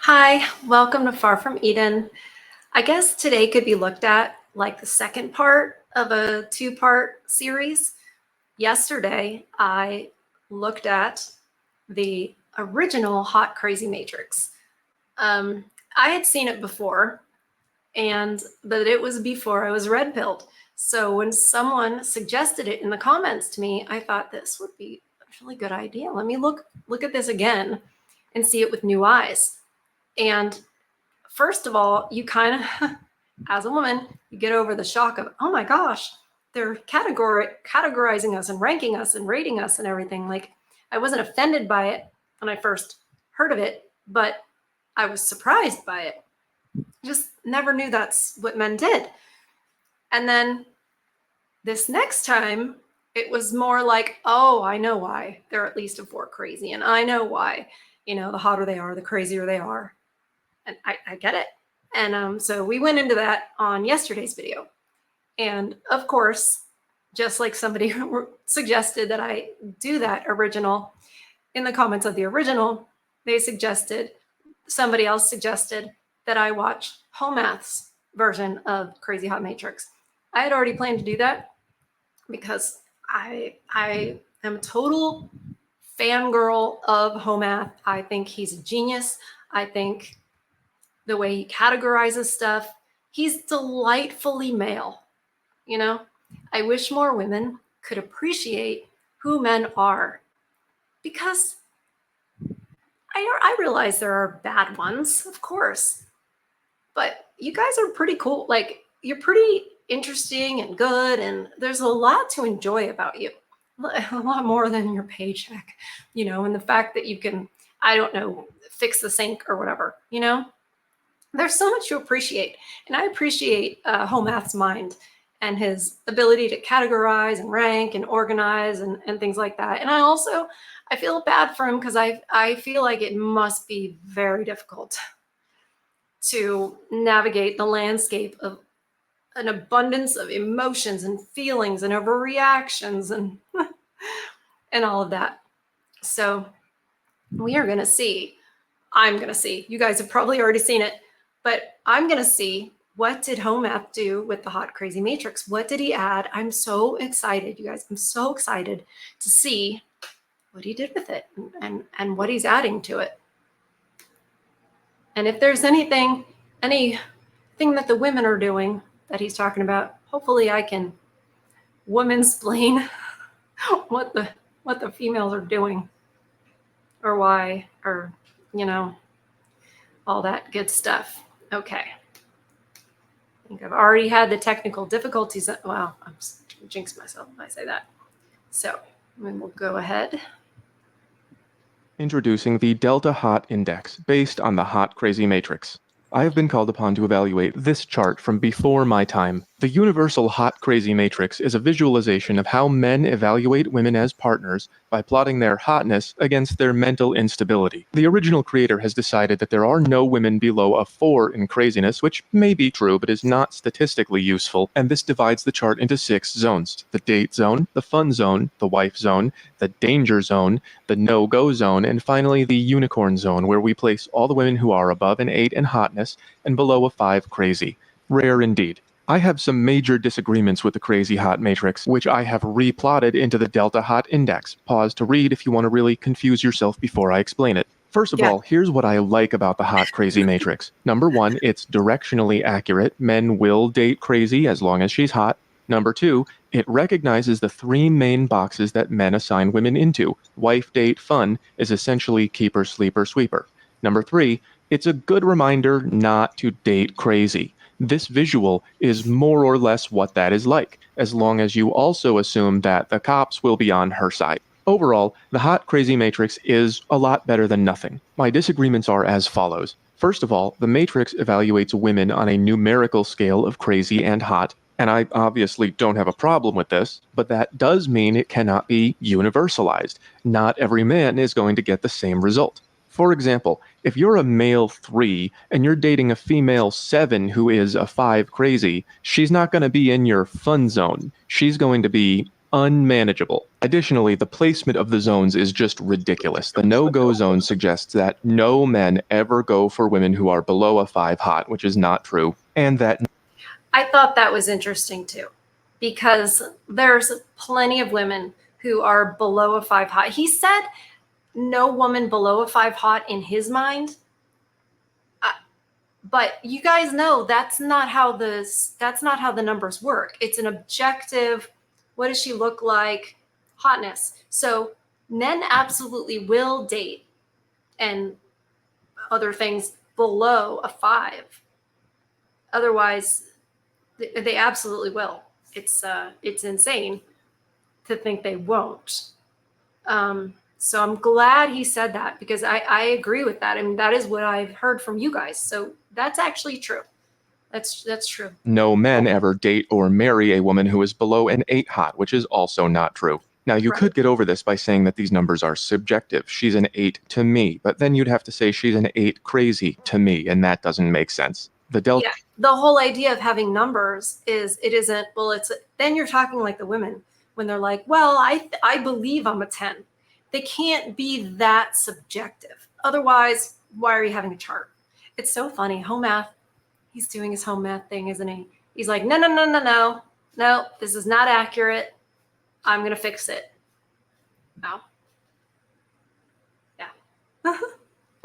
Hi, welcome to Far From Eden. I guess today could be looked at like the second part of a two-part series. Yesterday, I looked at the original Hot Crazy Matrix. I had seen it before, but it was before I was red-pilled. So when someone suggested it in the comments to me, I thought this would be a really good idea. Let me look at this again and see it with new eyes. And first of all, you kind of, as a woman, you get over the shock of, oh my gosh, they're categorizing us and ranking us and rating us and everything. Like, I wasn't offended by it when I first heard of it, but I was surprised by it. Just never knew that's what men did. And then this next time, it was more like, oh, I know why they're at least a 4 crazy. And I know why, the hotter they are, the crazier they are. And I get it. And so we went into that on yesterday's video. And of course, just like somebody suggested that I do that original, in the comments of the original, somebody else suggested that I watch Hoe Math's version of Crazy Hot Matrix. I had already planned to do that because I am a total fangirl of Hoe Math. I think he's a genius. I think the way he categorizes stuff, he's delightfully male. I wish more women could appreciate who men are, because I realize there are bad ones, of course, but you guys are pretty cool. Like, you're pretty interesting and good, and there's a lot to enjoy about you, a lot more than your paycheck, and the fact that you can, I don't know, fix the sink or whatever, There's so much to appreciate, and I appreciate Hoe Math's mind and his ability to categorize and rank and organize and things like that. And I feel bad for him because I feel like it must be very difficult to navigate the landscape of an abundance of emotions and feelings and overreactions and and all of that. So we are going to see. I'm going to see. You guys have probably already seen it. But I'm going to see, what did Hoe Math do with the Hot Crazy Matrix? What did he add? I'm so excited, you guys. I'm so excited to see what he did with it and what he's adding to it. And if there's anything that the women are doing that he's talking about, hopefully I can womansplain what the females are doing, or why, or all that good stuff. Okay. I think I've already had the technical difficulties. Well, I'm jinxing myself if I say that. So we will go ahead. Introducing the Delta Hot Index, based on the Hot Crazy Matrix. I have been called upon to evaluate this chart from before my time. The universal Hot Crazy Matrix is a visualization of how men evaluate women as partners by plotting their hotness against their mental instability. The original creator has decided that there are no women below a 4 in craziness, which may be true but is not statistically useful, and this divides the chart into 6 zones: the date zone, the fun zone, the wife zone, the danger zone, the no-go zone, and finally the unicorn zone, where we place all the women who are above an 8 in hotness and below a 5 crazy. Rare indeed. I have some major disagreements with the Crazy Hot Matrix, which I have replotted into the Delta Hot Index. Pause to read if you want to really confuse yourself before I explain it. First of all, here's what I like about the Hot Crazy Matrix. Number 1, it's directionally accurate. Men will date crazy as long as she's hot. Number 2, it recognizes the 3 main boxes that men assign women into. Wife, date, fun is essentially keeper, sleeper, sweeper. Number 3, it's a good reminder not to date crazy. This visual is more or less what that is like, as long as you also assume that the cops will be on her side. Overall, the Hot Crazy Matrix is a lot better than nothing. My disagreements are as follows. First of all, the Matrix evaluates women on a numerical scale of crazy and hot, and I obviously don't have a problem with this, but that does mean it cannot be universalized. Not every man is going to get the same result. For example, if you're a male 3 and you're dating a female 7 who is a 5 crazy, she's not going to be in your fun zone. She's going to be unmanageable. Additionally, the placement of the zones is just ridiculous. The no-go zone suggests that no men ever go for women who are below a 5 hot, which is not true, and that I thought that was interesting too, because there's plenty of women who are below a 5 hot. He said no woman below a 5 hot in his mind. But you guys know that's not how the numbers work. It's an objective, what does she look like, hotness. So men absolutely will date and other things below a 5. Otherwise, they absolutely will. It's insane to think they won't. So I'm glad he said that, because I agree with that. I mean, that is what I've heard from you guys. So that's actually true. That's true. no men ever date or marry a woman who is below an 8 hot, which is also not true. Now, you could get over this by saying that these numbers are subjective. She's an 8 to me, but then you'd have to say she's an 8 crazy to me, and that doesn't make sense. Yeah, the whole idea of having numbers is it isn't, well, it's, then you're talking like the women when they're like, well, I believe I'm a 10. They can't be that subjective. Otherwise, why are you having a chart? It's so funny. Hoe Math, he's doing his Hoe Math thing, isn't he? He's like, no, this is not accurate. I'm going to fix it. No. Yeah.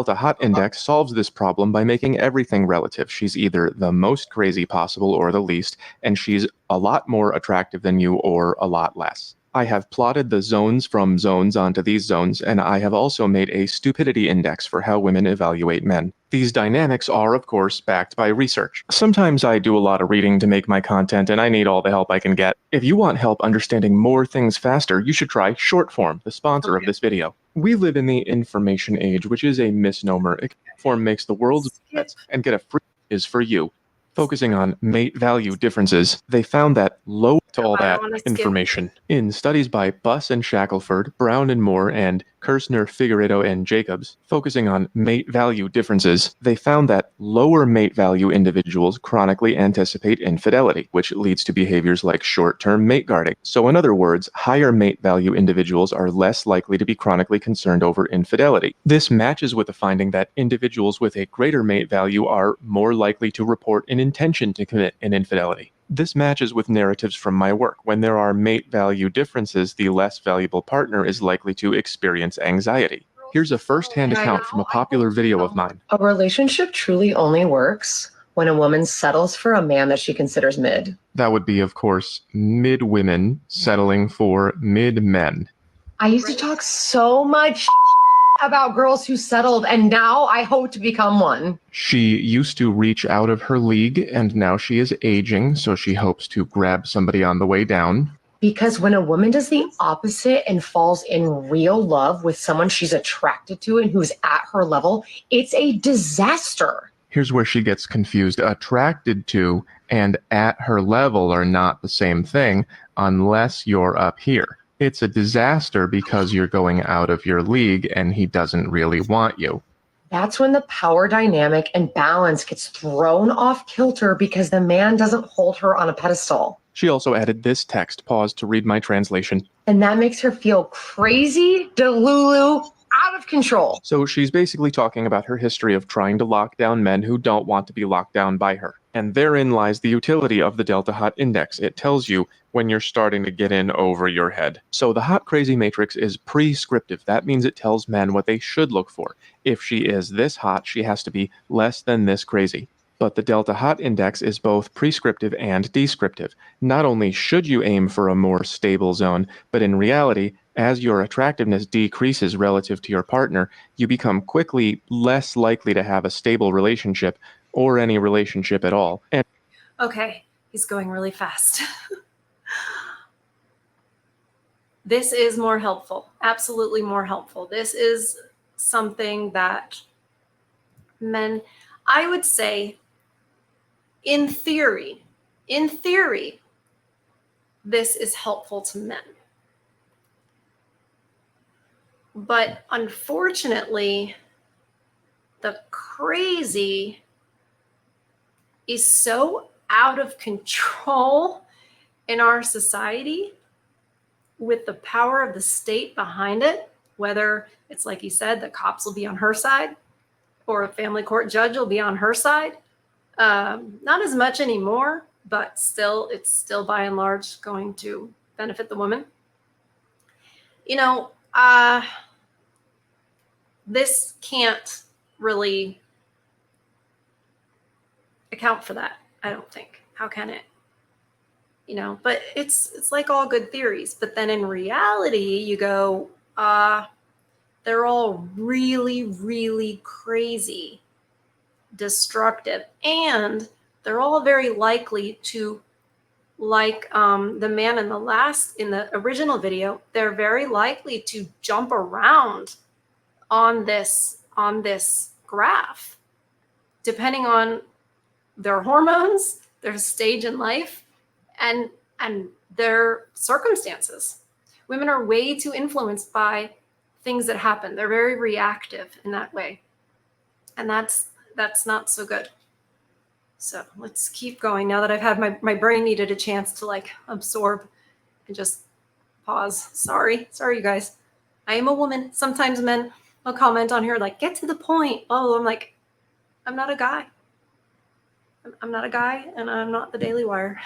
The hot index solves this problem by making everything relative. She's either the most crazy possible or the least, and she's a lot more attractive than you or a lot less. I have plotted the zones from zones onto these zones, and I have also made a stupidity index for how women evaluate men. These dynamics are, of course, backed by research. Sometimes I do a lot of reading to make my content, and I need all the help I can get. If you want help understanding more things faster, you should try Shortform, the sponsor of this video. We live in the information age, which is a misnomer. Shortform makes the world's bets and get a free is for you. Focusing on mate value differences, they found that low to all that information. In studies by Buss and Shackelford, Brown and Moore, and Kirshner, Figueredo, and Jacobs, focusing on mate value differences, they found that lower mate value individuals chronically anticipate infidelity, which leads to behaviors like short-term mate guarding. So in other words, higher mate value individuals are less likely to be chronically concerned over infidelity. This matches with the finding that individuals with a greater mate value are more likely to report an intention to commit an infidelity. This matches with narratives from my work. When there are mate value differences, the less valuable partner is likely to experience anxiety. Here's a first-hand account from a popular video of mine. A relationship truly only works when a woman settles for a man that she considers mid. That would be, of course, mid-women settling for mid-men. I used to talk so much about girls who settled, and now I hope to become one. She used to reach out of her league, and now she is aging, so she hopes to grab somebody on the way down. Because when a woman does the opposite and falls in real love with someone she's attracted to and who's at her level, it's a disaster. Here's where she gets confused. Attracted to and at her level are not the same thing unless you're up here. It's a disaster because you're going out of your league and he doesn't really want you. That's when the power dynamic and balance gets thrown off kilter because the man doesn't hold her on a pedestal. She also added this text. Pause to read my translation. And that makes her feel crazy, delulu, out of control. So she's basically talking about her history of trying to lock down men who don't want to be locked down by her. And therein lies the utility of the Delta Hot Index. It tells you when you're starting to get in over your head. So the Hot Crazy Matrix is prescriptive. That means it tells men what they should look for. If she is this hot, she has to be less than this crazy. But the Delta Hot Index is both prescriptive and descriptive. Not only should you aim for a more stable zone, but in reality, as your attractiveness decreases relative to your partner, you become quickly less likely to have a stable relationship or any relationship at all. And okay, he's going really fast. This is more helpful, absolutely more helpful. This is something that men, I would say, in theory, this is helpful to men. But unfortunately, the crazy is so out of control in our society with the power of the state behind it, whether it's like you said, the cops will be on her side or a family court judge will be on her side. Not as much anymore, but still, it's still by and large going to benefit the woman. You know, this can't really account for that, I don't think. How can it? You know, but it's like all good theories. But then in reality, you go, they're all really, really crazy, destructive, and they're all very likely to, like the man in the original video, they're very likely to jump around on this graph, depending on their hormones, their stage in life, and their circumstances. Women are way too influenced by things that happen. They're very reactive in that way, and that's not so good. So let's keep going. Now that I've had my brain needed a chance to like absorb and just pause. Sorry, you guys. I am a woman. Sometimes men will comment on here like, get to the point. Oh, I'm like, I'm not a guy. I'm not a guy, and I'm not the Daily Wire.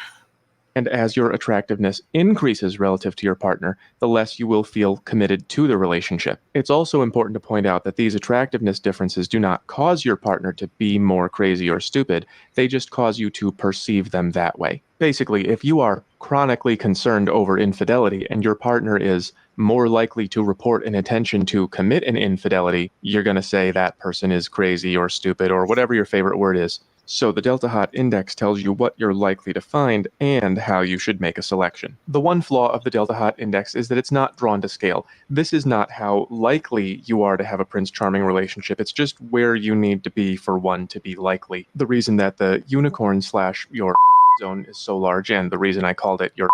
And as your attractiveness increases relative to your partner, the less you will feel committed to the relationship. It's also important to point out that these attractiveness differences do not cause your partner to be more crazy or stupid. They just cause you to perceive them that way. Basically, if you are chronically concerned over infidelity and your partner is more likely to report an intention to commit an infidelity, you're going to say that person is crazy or stupid or whatever your favorite word is. So the Delta Hot Index tells you what you're likely to find and how you should make a selection. The one flaw of the Delta Hot Index is that it's not drawn to scale. This is not how likely you are to have a Prince Charming relationship. It's just where you need to be for one to be likely. The reason that the unicorn / your zone is so large, and the reason I called it your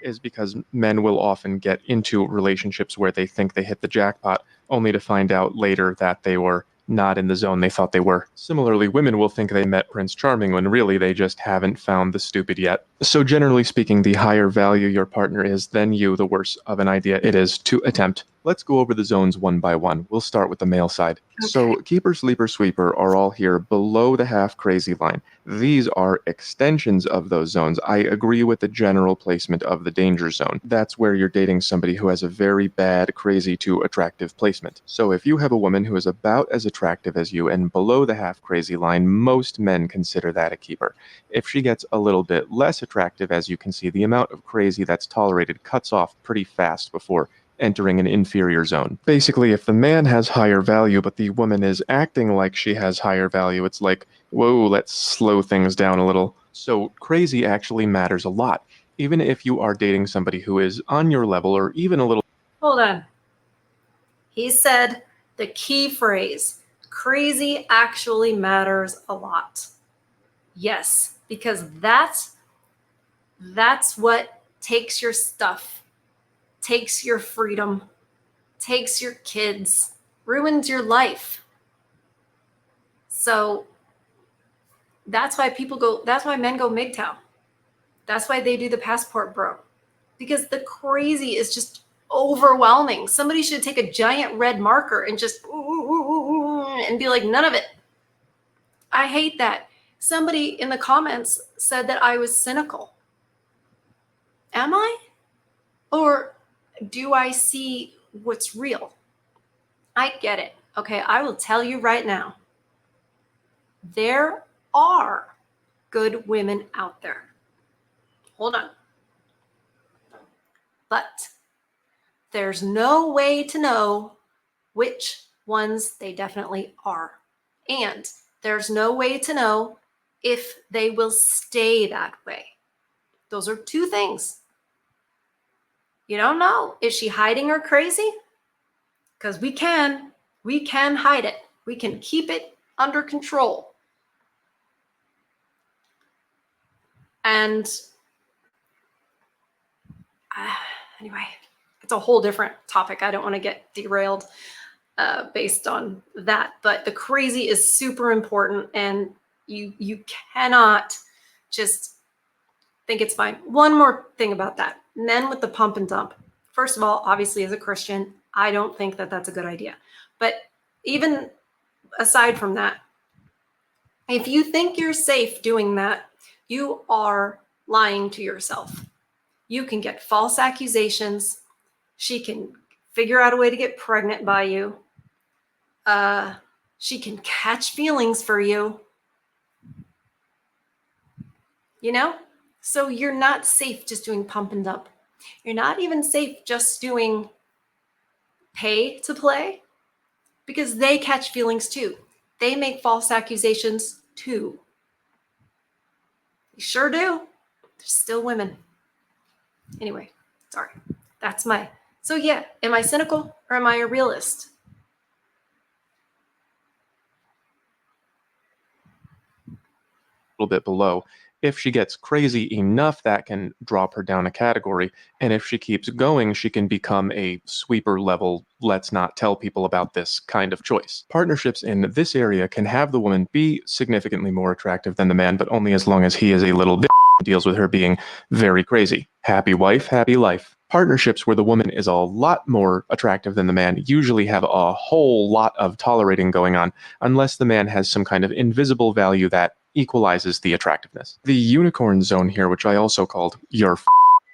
is because men will often get into relationships where they think they hit the jackpot, only to find out later that they were not in the zone they thought they were. Similarly, women will think they met Prince Charming when really they just haven't found the stupid yet. So generally speaking, the higher value your partner is than you, the worse of an idea it is to attempt. Let's go over the zones one by one. We'll start with the male side. Okay. So keeper, sleeper, sweeper are all here below the half crazy line. These are extensions of those zones. I agree with the general placement of the danger zone. That's where you're dating somebody who has a very bad, crazy to attractive placement. So if you have a woman who is about as attractive as you and below the half crazy line, most men consider that a keeper. If she gets a little bit less attractive, as you can see, the amount of crazy that's tolerated cuts off pretty fast before entering an inferior zone. Basically, if the man has higher value but the woman is acting like she has higher value, it's like, whoa, let's slow things down a little. So crazy actually matters a lot, even if you are dating somebody who is on your level or even a little. Hold on. He said the key phrase, crazy actually matters a lot. Yes, because that's what takes your stuff, takes your freedom, takes your kids, ruins your life. So that's why men go MGTOW. That's why they do the passport bro. Because the crazy is just overwhelming. Somebody should take a giant red marker and just and be like, none of it. I hate that. Somebody in the comments said that I was cynical. Am I? Or do I see what's real? I get it. Okay, I will tell you right now. There are good women out there. Hold on. But there's no way to know which ones they definitely are. And there's no way to know if they will stay that way. Those are two things. You don't know. Is she hiding her crazy? Because we can hide it. We can keep it under control. And anyway, it's a whole different topic. I don't want to get derailed based on that. But the crazy is super important, and you cannot just think it's fine. One more thing about that. Men with the pump and dump. first of all, obviously, as a Christian, I don't think that that's a good idea. But even aside from that, if you think you're safe doing that, you are lying to yourself. You can get false accusations. She can figure out a way to get pregnant by you. She can catch feelings for you. You know? So you're not safe just doing pump and dump. You're not even safe just doing pay to play, because they catch feelings too. They make false accusations too. They sure do. They're still women. Anyway, sorry. That's my. So yeah, am I cynical or am I a realist? Little bit below. If she gets crazy enough, that can drop her down a category. And if she keeps going, she can become a sweeper level, let's not tell people about this kind of choice. Partnerships in this area can have the woman be significantly more attractive than the man, but only as long as he is a little bit deals with her being very crazy. Happy wife, happy life. Partnerships where the woman is a lot more attractive than the man usually have a whole lot of tolerating going on, unless the man has some kind of invisible value that equalizes the attractiveness. The unicorn zone here, which I also called your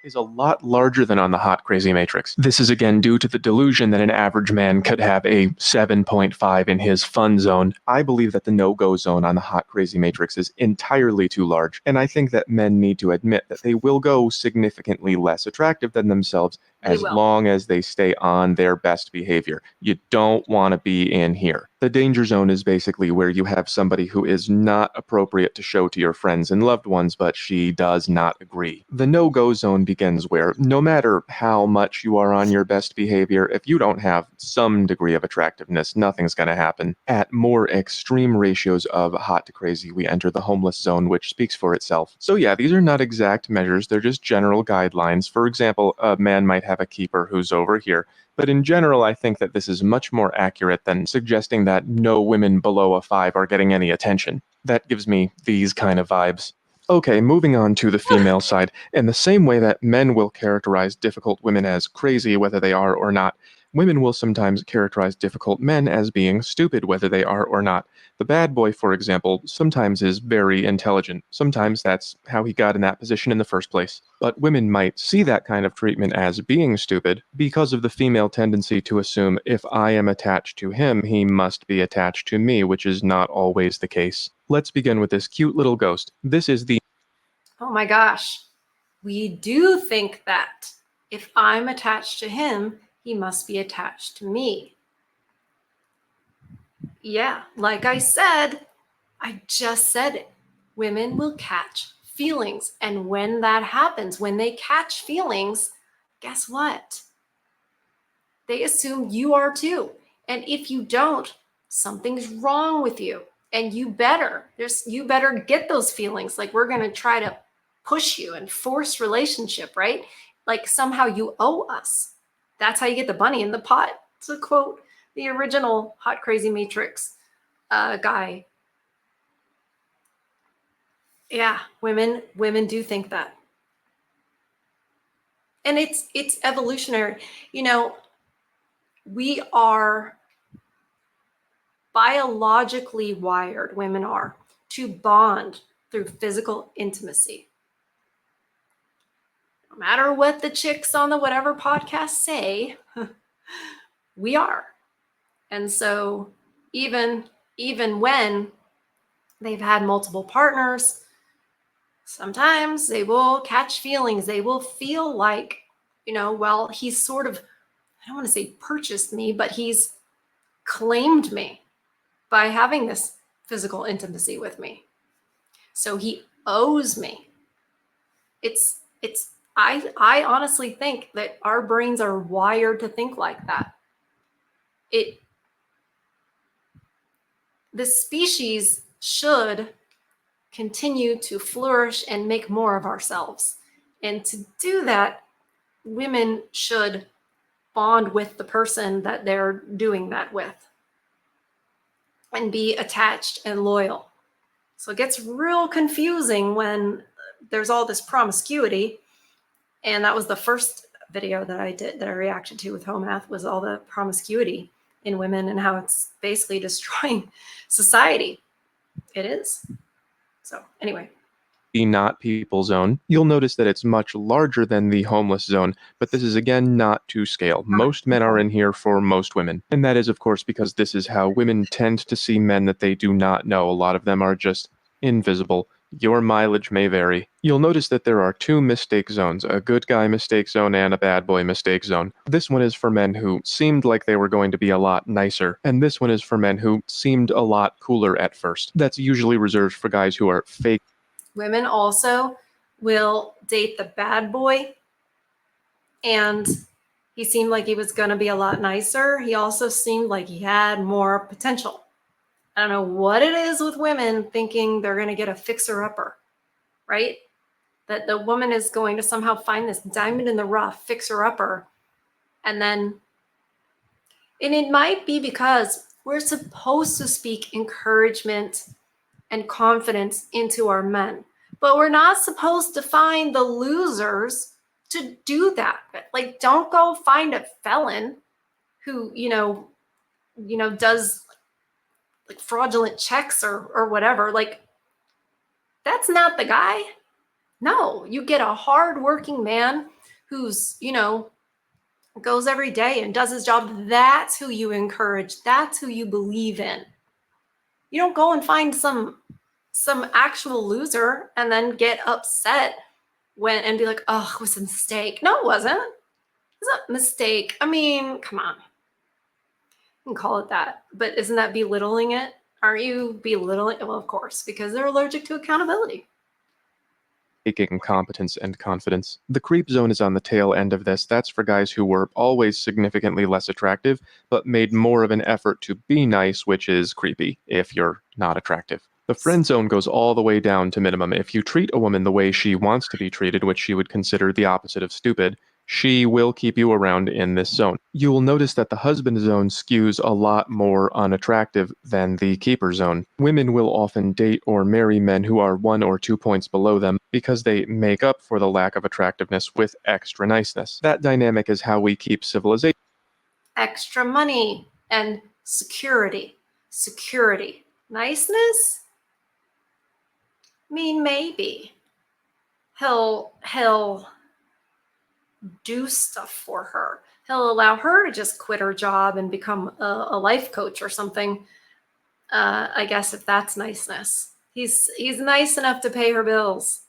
is a lot larger than on the hot crazy matrix. This is again due to the delusion that an average man could have a 7.5 in his fun zone. I believe that the no-go zone on the hot crazy matrix is entirely too large, and I think that men need to admit that they will go significantly less attractive than themselves as long as they stay on their best behavior. You don't want to be in here. The danger zone is basically where you have somebody who is not appropriate to show to your friends and loved ones, but she does not agree. The no-go zone begins where no matter how much you are on your best behavior, if you don't have some degree of attractiveness, nothing's going to happen. At more extreme ratios of hot to crazy, we enter the homeless zone, which speaks for itself. So yeah, these are not exact measures, they're just general guidelines. For example, a man might have a keeper who's over here, but in general, I think that this is much more accurate than suggesting that no women below a 5 are getting any attention. That gives me these kind of vibes. Okay, moving on to the female side. In the same way that men will characterize difficult women as crazy, whether they are or not, women will sometimes characterize difficult men as being stupid, whether they are or not. The bad boy, for example, sometimes is very intelligent. Sometimes that's how he got in that position in the first place. But women might see that kind of treatment as being stupid because of the female tendency to assume if I am attached to him, he must be attached to me, which is not always the case. Let's begin with this cute little ghost. This is the Oh my gosh. We do think that if I'm attached to him, he must be attached to me. Yeah, like I said, I just said it. Women will catch feelings. And when that happens, when they catch feelings, guess what? They assume you are too. And if you don't, something's wrong with you. And you better get those feelings. Like we're going to try to push you and force relationship, right? Like somehow you owe us. That's how you get the bunny in the pot, to quote the original Hot Crazy Matrix guy. Yeah, women do think that. And it's evolutionary. You know, we are biologically wired, women are, to bond through physical intimacy. No matter what the chicks on the whatever podcast say, we are. And so even when they've had multiple partners, sometimes they will catch feelings. They will feel like, well, he's sort of, I don't want to say purchased me, but he's claimed me by having this physical intimacy with me. So he owes me. I honestly think that our brains are wired to think like that. The species should continue to flourish and make more of ourselves. And to do that, women should bond with the person that they're doing that with and be attached and loyal. So it gets real confusing when there's all this promiscuity. And that was the first video that I reacted to with Hoe Math was all the promiscuity in women and how it's basically destroying society. It is. So anyway. The not people zone, you'll notice that it's much larger than the homeless zone, but this is again not to scale. Most men are in here for most women. And that is, of course, because this is how women tend to see men that they do not know. A lot of them are just invisible. Your mileage may vary. You'll notice that there are two mistake zones, a good guy mistake zone and a bad boy mistake zone. This one is for men who seemed like they were going to be a lot nicer, and this one is for men who seemed a lot cooler at first. That's usually reserved for guys who are fake. Women also will date the bad boy, and he seemed like he was going to be a lot nicer. He also seemed like he had more potential. I don't know what it is with women thinking they're going to get a fixer-upper, right? That the woman is going to somehow find this diamond in the rough fixer-upper, and it might be because we're supposed to speak encouragement and confidence into our men. But we're not supposed to find the losers to do that. Like, don't go find a felon who, does like fraudulent checks or whatever. Like, that's not the guy. No, you get a hardworking man who's, goes every day and does his job. That's who you encourage. That's who you believe in. You don't go and find some actual loser and then get upset and be like, oh, it was a mistake. No, it wasn't. It was a mistake. I mean, come on. You can call it that. But isn't that belittling it? Aren't you belittling it? Well, of course, because they're allergic to accountability. Taking competence and confidence. The creep zone is on the tail end of this. That's for guys who were always significantly less attractive, but made more of an effort to be nice, which is creepy if you're not attractive. The friend zone goes all the way down to minimum. If you treat a woman the way she wants to be treated, which she would consider the opposite of stupid, she will keep you around in this zone. You will notice that the husband zone skews a lot more unattractive than the keeper zone. Women will often date or marry men who are 1 or 2 points below them because they make up for the lack of attractiveness with extra niceness. That dynamic is how we keep civilization. Extra money and security. Security. Niceness? I mean, maybe. He'll do stuff for her. He'll allow her to just quit her job and become a life coach or something. I guess if that's niceness. He's nice enough to pay her bills.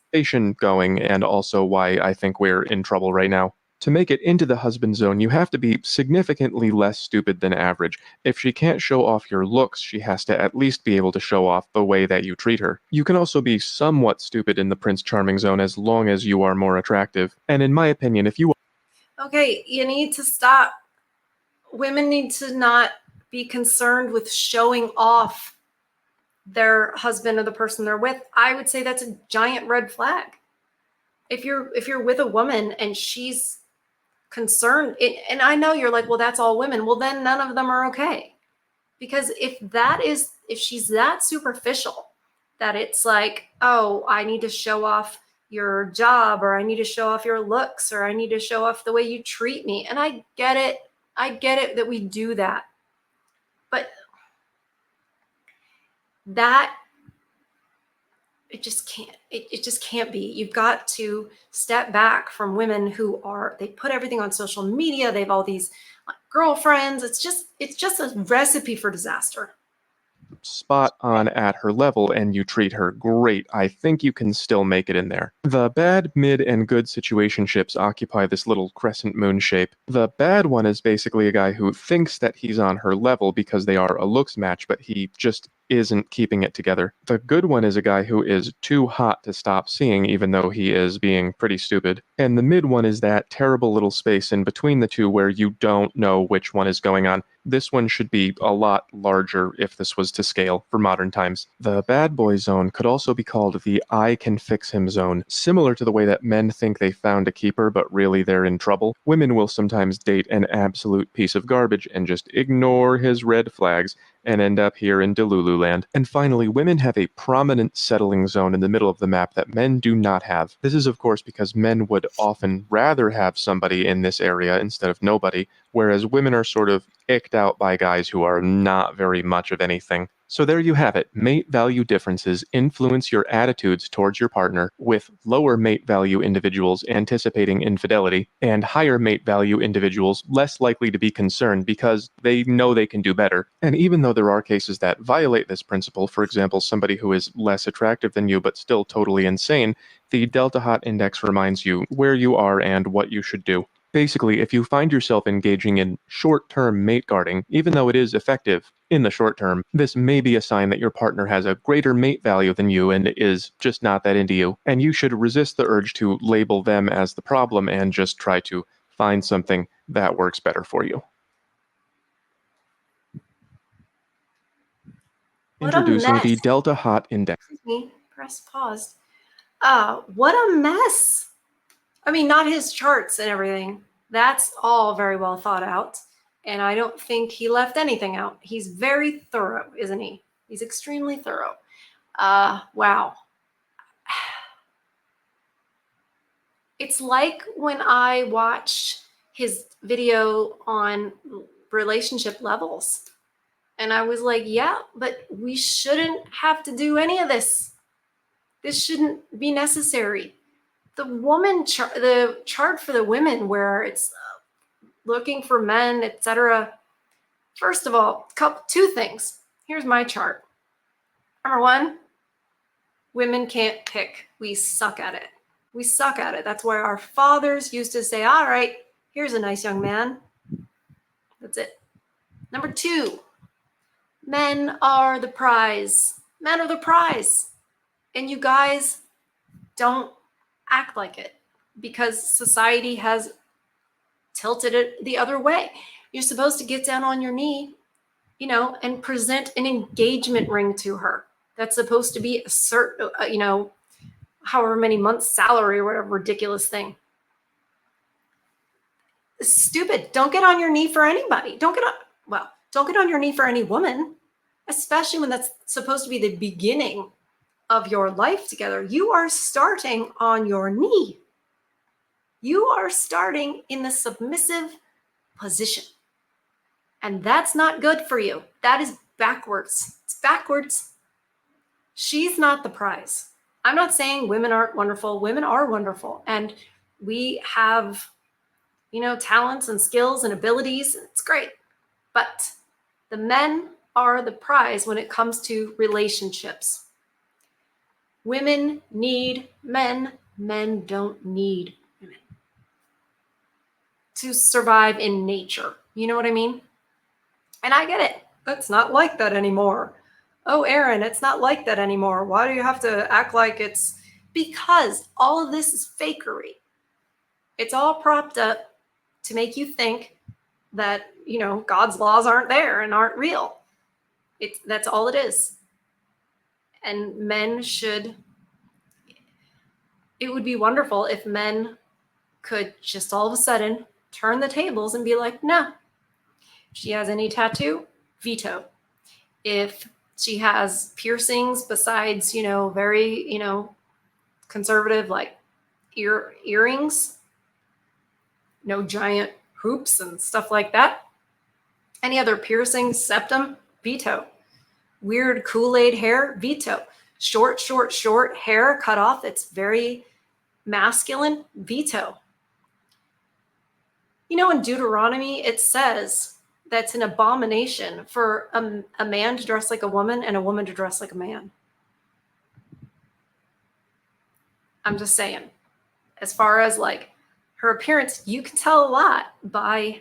Going, and also why I think we're in trouble right now. To make it into the husband zone, you have to be significantly less stupid than average. If she can't show off your looks, she has to at least be able to show off the way that you treat her. You can also be somewhat stupid in the Prince Charming zone as long as you are more attractive. And in my opinion, if you Okay, you need to stop. Women need to not be concerned with showing off their husband or the person they're with. I would say that's a giant red flag. If you're with a woman and she's concerned, and I know you're like, well, that's all women. Well, then none of them are okay. Because if she's that superficial that it's like, oh, I need to show off your job, or I need to show off your looks, or I need to show off the way you treat me. And I get it that we do that. But that it just can't be. You've got to step back from women who they put everything on social media. They have all these girlfriends. It's just a recipe for disaster. spot on at her level and you treat her great, I think you can still make it in there. The bad, mid, and good situationships occupy this little crescent moon shape. The bad one is basically a guy who thinks that he's on her level because they are a looks match, but he just isn't keeping it together. The good one is a guy who is too hot to stop seeing, even though he is being pretty stupid. And the mid one is that terrible little space in between the two where you don't know which one is going on. This one should be a lot larger if this was to scale for modern times. The bad boy zone could also be called the I can fix him zone. Similar to the way that men think they found a keeper but really they're in trouble, women will sometimes date an absolute piece of garbage and just ignore his red flags and end up here in Delulu land. And finally, women have a prominent settling zone in the middle of the map that men do not have. This is of course because men would often rather have somebody in this area instead of nobody, whereas women are sort of icked out by guys who are not very much of anything. So there you have it. Mate value differences influence your attitudes towards your partner, with lower mate value individuals anticipating infidelity, and higher mate value individuals less likely to be concerned because they know they can do better. And even though there are cases that violate this principle, for example, somebody who is less attractive than you but still totally insane, the Delta Hot Index reminds you where you are and what you should do. Basically, if you find yourself engaging in short-term mate guarding, even though it is effective in the short term, this may be a sign that your partner has a greater mate value than you and is just not that into you, and you should resist the urge to label them as the problem and just try to find something that works better for you. What a Introducing the mess. Delta Hot Index. Excuse me. Press pause. What a mess. I mean, not his charts and everything. That's all very well thought out. And I don't think he left anything out. He's very thorough, isn't he? He's extremely thorough. Wow. It's like when I watched his video on relationship levels. And I was like, yeah, but we shouldn't have to do any of this. This shouldn't be necessary. The chart for the women where it's looking for men, etc. First of all, two things. Here's my chart. Number one, women can't pick. We suck at it. We suck at it. That's why our fathers used to say, all right, here's a nice young man. That's it. Number two, men are the prize. Men are the prize. And you guys don't act like it because society has tilted it the other way. You're supposed to get down on your knee, and present an engagement ring to her. That's supposed to be a certain, however many months salary or whatever ridiculous thing. It's stupid. Don't get on your knee for anybody. Don't get on your knee for any woman, especially when that's supposed to be the beginning of your life together. You are starting on your knee. You are starting in the submissive position. And that's not good for you. That is backwards. It's backwards. She's not the prize. I'm not saying women aren't wonderful. Women are wonderful. And we have, talents and skills and abilities. It's great. But the men are the prize when it comes to relationships. Women need men. Men don't need women to survive in nature. You know what I mean? And I get it. It's not like that anymore. Oh, Aaron, it's not like that anymore. Why do you have to act like it's... Because all of this is fakery. It's all propped up to make you think that, God's laws aren't there and aren't real. That's all it is. And men should... It would be wonderful if men could just all of a sudden turn the tables and be like, no. If she has any tattoo, veto. If she has piercings besides, very, conservative, like earrings, no giant hoops and stuff like that. Any other piercings, septum, veto. Weird Kool-Aid hair, veto. Short hair cut off, it's very masculine, veto. In Deuteronomy, it says that's an abomination for a man to dress like a woman and a woman to dress like a man. I'm just saying. As far as her appearance, you can tell a lot by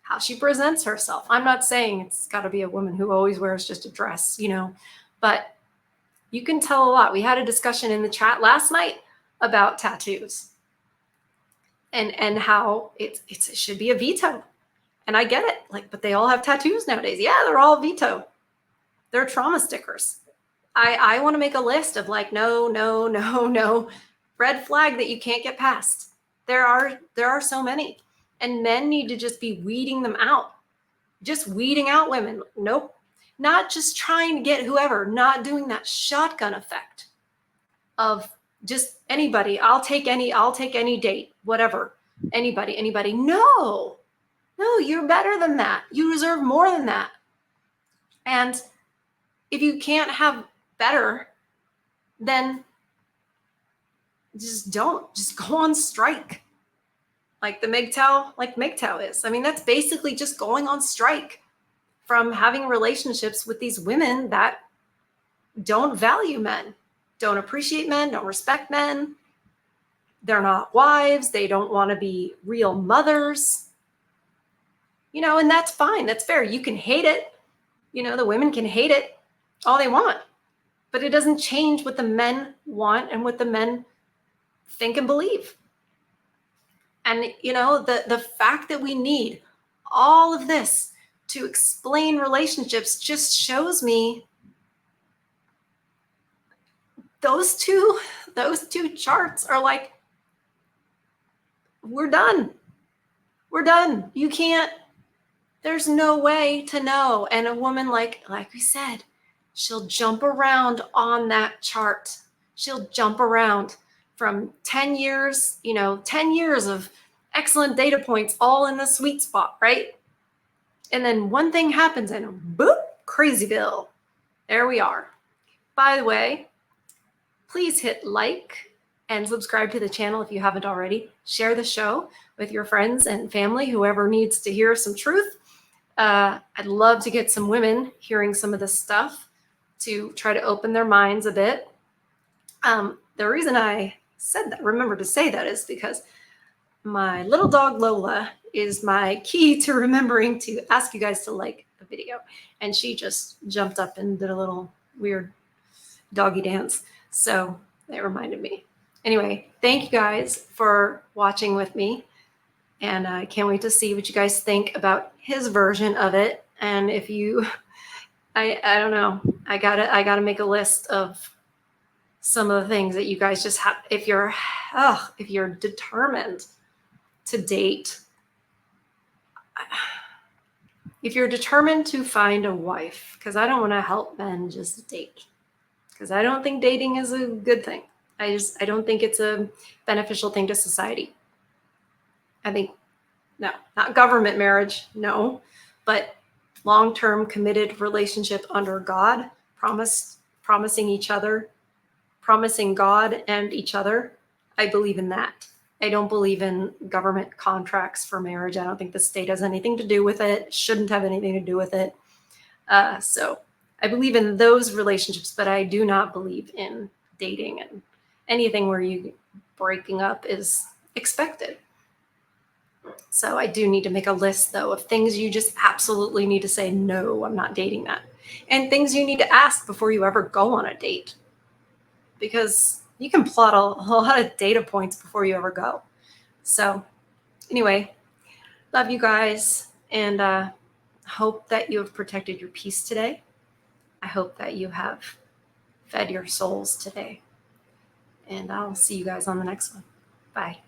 how she presents herself. I'm not saying it's got to be a woman who always wears just a dress, but you can tell a lot. We had a discussion in the chat last night about tattoos and how it should be a veto. And I get it, but they all have tattoos nowadays. Yeah, they're all veto. They're trauma stickers. I want to make a list of no, red flag that you can't get past. There are so many. And men need to just be weeding them out. Just weeding out women. Nope. not just trying to get whoever, not doing that shotgun effect of just anybody. I'll take any date, whatever, anybody. No, you're better than that. You deserve more than that. And if you can't have better, then just don't. Just go on strike. Like the MGTOW is. I mean, that's basically just going on strike from having relationships with these women that don't value men, don't appreciate men, don't respect men. They're not wives. They don't want to be real mothers. And that's fine. That's fair. You can hate it. The women can hate it all they want, but it doesn't change what the men want and what the men think and believe. And, the fact that we need all of this to explain relationships just shows me those two charts are like, we're done. You can't, there's no way to know. And a woman, like we said, she'll jump around on that chart. She'll jump around from 10 years, 10 years of excellent data points, all in the sweet spot, right? And then one thing happens and boop, Crazyville. There we are. By the way, please hit like and subscribe to the channel if you haven't already. Share the show with your friends and family, whoever needs to hear some truth. I'd love to get some women hearing some of this stuff to try to open their minds a bit. The reason I remember to say that is because my little dog Lola is my key to remembering to ask you guys to like the video. And she just jumped up and did a little weird doggy dance. So that reminded me. Anyway, thank you guys for watching with me. And I can't wait to see what you guys think about his version of it. And if you, I don't know, I gotta make a list of some of the things that you guys just have. If you're determined to date, if you're determined to find a wife, because I don't want to help men just date, because I don't think dating is a good thing. I don't think it's a beneficial thing to society. I think, no, not government marriage, no, but long-term committed relationship under God, promising each other, promising God and each other. I believe in that. I don't believe in government contracts for marriage. I don't think the state has anything to do with it, shouldn't have anything to do with it. So I believe in those relationships, but I do not believe in dating and anything where you breaking up is expected. So I do need to make a list, though, of things you just absolutely need to say, no, I'm not dating that. And things you need to ask before you ever go on a date. Because you can plot a lot of data points before you ever go. So anyway, love you guys. And hope that you have protected your peace today. I hope that you have fed your souls today. And I'll see you guys on the next one. Bye.